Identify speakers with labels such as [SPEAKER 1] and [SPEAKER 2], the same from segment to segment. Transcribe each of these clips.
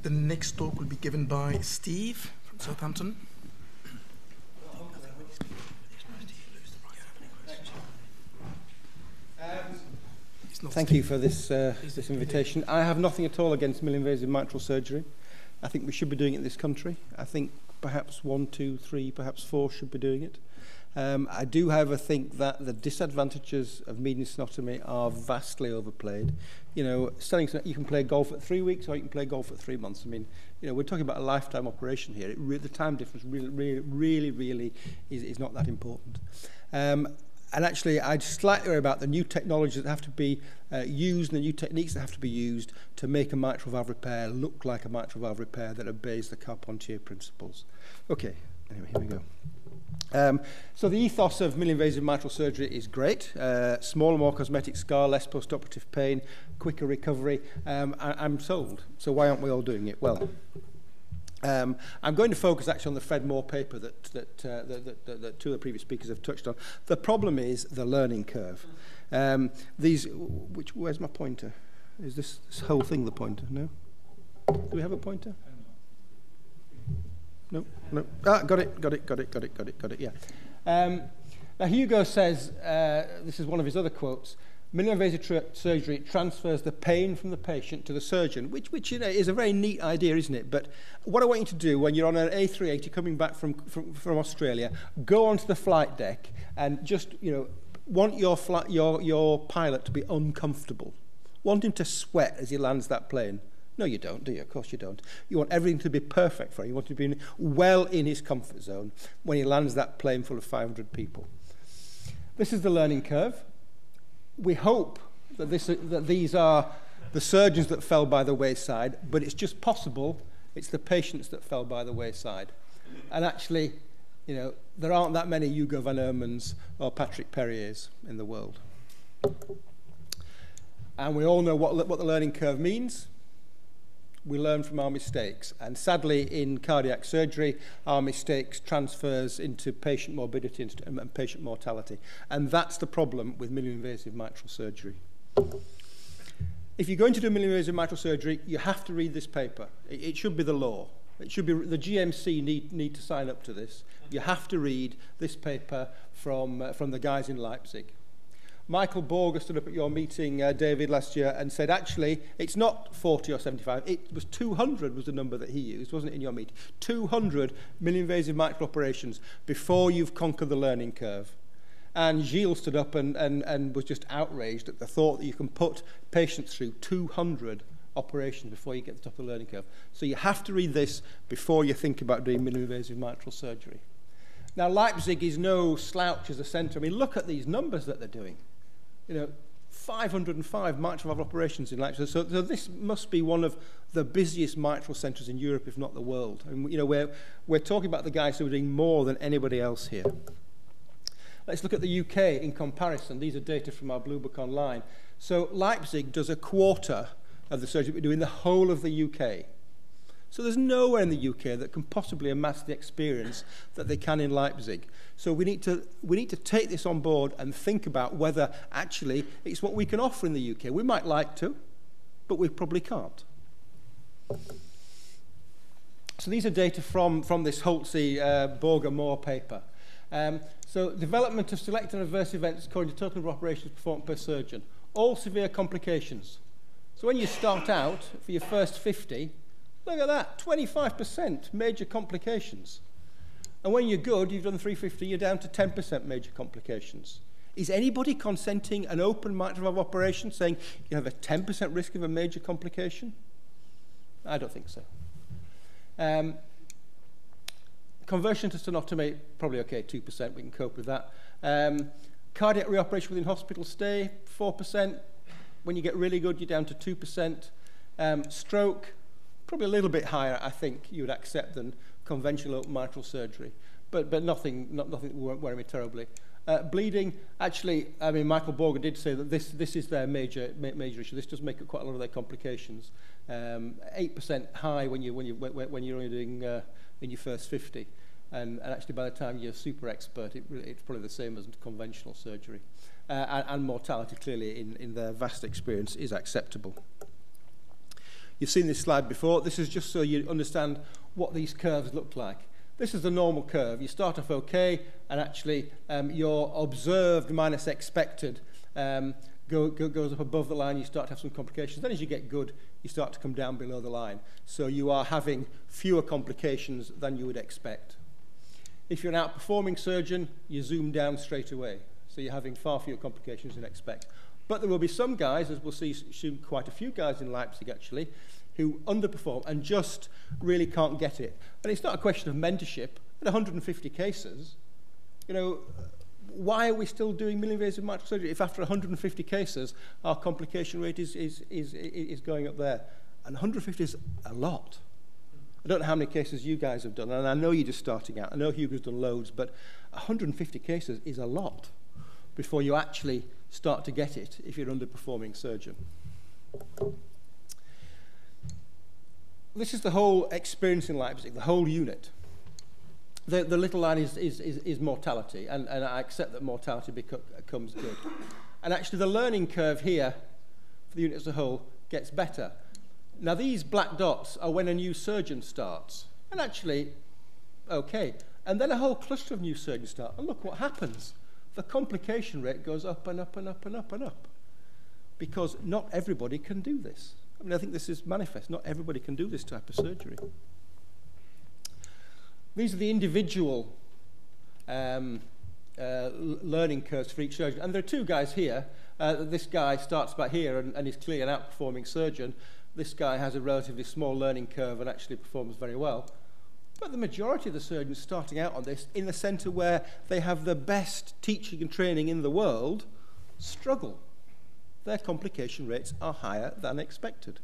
[SPEAKER 1] The next talk will be given by Steve from Southampton.
[SPEAKER 2] Thank you for this invitation. I have nothing at all against minimally invasive mitral surgery. I think we should be doing it in this country. I think perhaps 1, 2, 3, perhaps 4 should be doing it. I do, however, think that the disadvantages of median stenotomy are vastly overplayed. You know, you can play golf at 3 weeks or you can play golf at 3 months. I mean, you know, we're talking about a lifetime operation here. The time difference really is not that important. And actually, I'd slightly worry about the new technologies that have to be used and the new techniques that have to be used to make a mitral valve repair look like a mitral valve repair that obeys the Carpentier principles. Okay, anyway, here we go. So the ethos of minimally invasive mitral surgery is great. Smaller, more cosmetic scar, less post-operative pain, quicker recovery. I'm sold. So why aren't we all doing it? Well, I'm going to focus actually on the Fred Moore paper that 2 of the previous speakers have touched on. The problem is the learning curve. Where's my pointer? Is this whole thing the pointer? No? Do we have a pointer? No. Ah, got it, yeah. Now Hugo says, this is one of his other quotes, minimally invasive surgery transfers the pain from the patient to the surgeon, which you know, is a very neat idea, isn't it? But what I want you to do when you're on an A380 coming back from Australia, go onto the flight deck and just, you know, want your pilot to be uncomfortable. Want him to sweat as he lands that plane. No, you don't, do you? Of course you don't. You want everything to be perfect for him. You want him to be well in his comfort zone when he lands that plane full of 500 people. This is the learning curve. We hope that these are the surgeons that fell by the wayside, but it's just possible it's the patients that fell by the wayside. And actually, you know, there aren't that many Hugo van Ermens or Patrick Perriers in the world. And we all know what the learning curve means. We learn from our mistakes. And sadly, in cardiac surgery, our mistakes transfers into patient morbidity and patient mortality. And that's the problem with minimally invasive mitral surgery. If you're going to do minimally invasive mitral surgery, you have to read this paper. It should be the law. It should be the GMC need to sign up to this. You have to read this paper from the guys in Leipzig. Michael Borger stood up at your meeting, David, last year and said, actually, it's not 40 or 75. It was 200 was the number that he used, wasn't it, in your meeting? 200 minimally invasive mitral operations before you've conquered the learning curve. And Gilles stood up and was just outraged at the thought that you can put patients through 200 operations before you get to the top of the learning curve. So you have to read this before you think about doing minimally invasive mitral surgery. Now, Leipzig is no slouch as a centre. I mean, look at these numbers that they're doing. You know, 505 mitral valve operations in Leipzig. So this must be one of the busiest mitral centres in Europe, if not the world. And you know, we're talking about the guys who are doing more than anybody else here. Let's look at the UK in comparison. These are data from our Blue Book Online. So Leipzig does a quarter of the surgery we do in the whole of the UK. So there's nowhere in the UK that can possibly amass the experience that they can in Leipzig. So we need to take this on board and think about whether actually it's what we can offer in the UK. We might like to, but we probably can't. So these are data from this Holtze Borger Moore paper. So development of select and adverse events according to total number of operations performed per surgeon. All severe complications. So when you start out for your first 50, look at that, 25% major complications. And when you're good, you've done 350, you're down to 10% major complications. Is anybody consenting an open mitral valve operation saying you have a 10% risk of a major complication? I don't think so. Conversion to stenotomy, probably okay, 2%, we can cope with that. Cardiac reoperation within hospital stay, 4%. When you get really good, you're down to 2%. Stroke, probably a little bit higher, I think, you would accept than conventional open mitral surgery. But nothing that won't worry me terribly. Bleeding, actually, I mean, Michael Borger did say that this is their major issue. This does make up quite a lot of their complications. 8% high when you're only doing in your first 50. And actually, by the time you're a super expert, it's probably the same as conventional surgery. And mortality, clearly, in their vast experience, is acceptable. You've seen this slide before. This is just so you understand what these curves look like. This is the normal curve. You start off okay, and actually your observed minus expected goes up above the line. You start to have some complications. Then as you get good, you start to come down below the line. So you are having fewer complications than you would expect. If you're an outperforming surgeon, you zoom down straight away. So you're having far fewer complications than you expect. But there will be some guys, as we'll see soon, quite a few guys in Leipzig actually, who underperform and just really can't get it. And it's not a question of mentorship. At 150 cases, you know, why are we still doing minimally invasive mitral surgery if after 150 cases our complication rate is going up there? And 150 is a lot. I don't know how many cases you guys have done, and I know you're just starting out. I know Hugo's done loads, but 150 cases is a lot before you actually start to get it if you're an underperforming surgeon. This is the whole experience in Leipzig, the whole unit. The little line is mortality, and I accept that mortality becomes good. And actually the learning curve here for the unit as a whole gets better. Now these black dots are when a new surgeon starts, and actually, okay. And then a whole cluster of new surgeons start, and look what happens. The complication rate goes up and up and up and up and up, because not everybody can do this. I mean, I think this is manifest. Not everybody can do this type of surgery. These are the individual learning curves for each surgeon. And there are two guys here. This guy starts about here and is clearly an outperforming surgeon. This guy has a relatively small learning curve and actually performs very well. But the majority of the surgeons starting out on this, in the centre where they have the best teaching and training in the world, struggle. Their complication rates are higher than expected.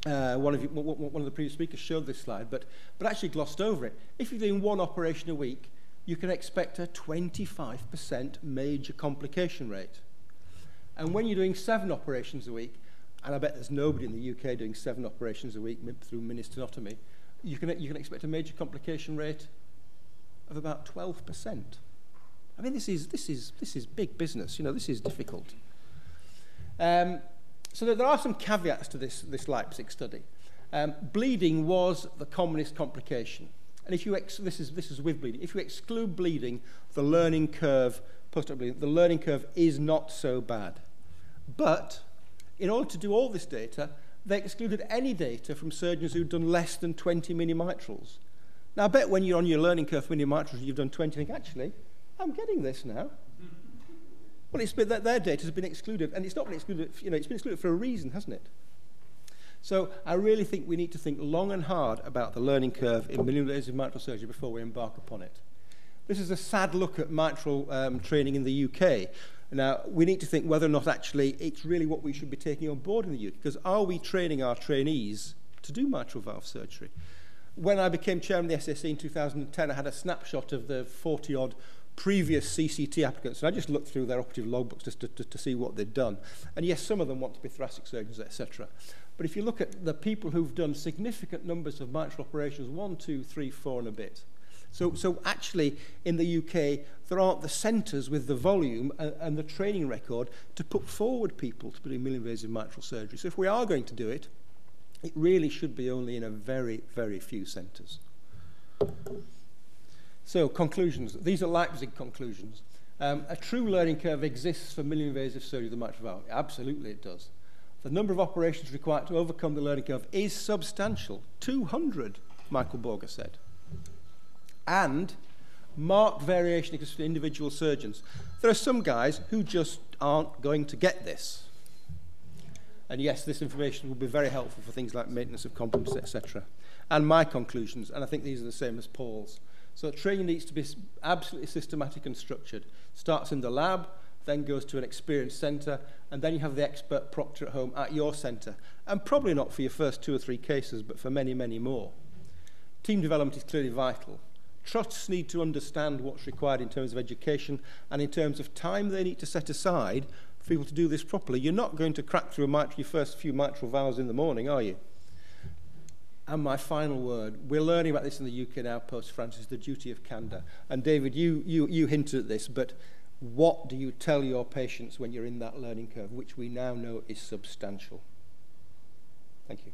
[SPEAKER 2] One of the previous speakers showed this slide, but actually glossed over it. If you're doing one operation a week, you can expect a 25% major complication rate. And when you're doing 7 operations a week, and I bet there's nobody in the UK doing 7 operations a week through mini stenotomy, you can expect a major complication rate of about 12%. I mean, this is big business. You know, this is difficult. So there are some caveats to this Leipzig study. Bleeding was the commonest complication, and if you this is with bleeding. If you exclude bleeding, the learning curve post-op bleeding, the learning curve is not so bad. But in order to do all this data, they excluded any data from surgeons who'd done less than 20 mini-mitrals. Now, I bet when you're on your learning curve for mini-mitrals, you've done 20, and think, actually, I'm getting this now. Well, it's been that their data has been excluded, and it's not been excluded, you know, it's been excluded for a reason, hasn't it? So I really think we need to think long and hard about the learning curve in minimally invasive mitral surgery before we embark upon it. This is a sad look at mitral training in the UK. Now, we need to think whether or not actually it's really what we should be taking on board in the UK, because are we training our trainees to do mitral valve surgery? When I became chairman of the SSC in 2010, I had a snapshot of the 40-odd previous CCT applicants, and I just looked through their operative logbooks just to see what they'd done. And yes, some of them want to be thoracic surgeons, etc. But if you look at the people who've done significant numbers of mitral operations, 1, 2, 3, 4 and a bit. So actually, in the UK, there aren't the centres with the volume and the training record to put forward people to do minimally invasive mitral surgery. So if we are going to do it, it really should be only in a very, very few centres. So, conclusions. These are Leipzig conclusions. A true learning curve exists for minimally invasive surgery of the mitral valve. Absolutely it does. The number of operations required to overcome the learning curve is substantial. 200, Michael Borger said. And marked variation exists for individual surgeons. There are some guys who just aren't going to get this. And yes, this information will be very helpful for things like maintenance of competence, etc. And my conclusions, and I think these are the same as Paul's. So training needs to be absolutely systematic and structured. Starts in the lab, then goes to an experienced centre, and then you have the expert proctor at home at your centre. And probably not for your first 2 or 3 cases, but for many, many more. Team development is clearly vital. Trusts need to understand what's required in terms of education and in terms of time they need to set aside for people to do this properly. You're not going to crack through your first few mitral valves in the morning, are you? And my final word, we're learning about this in the UK now post-Francis, the duty of candour. And David, you hinted at this, but what do you tell your patients when you're in that learning curve, which we now know is substantial? Thank you.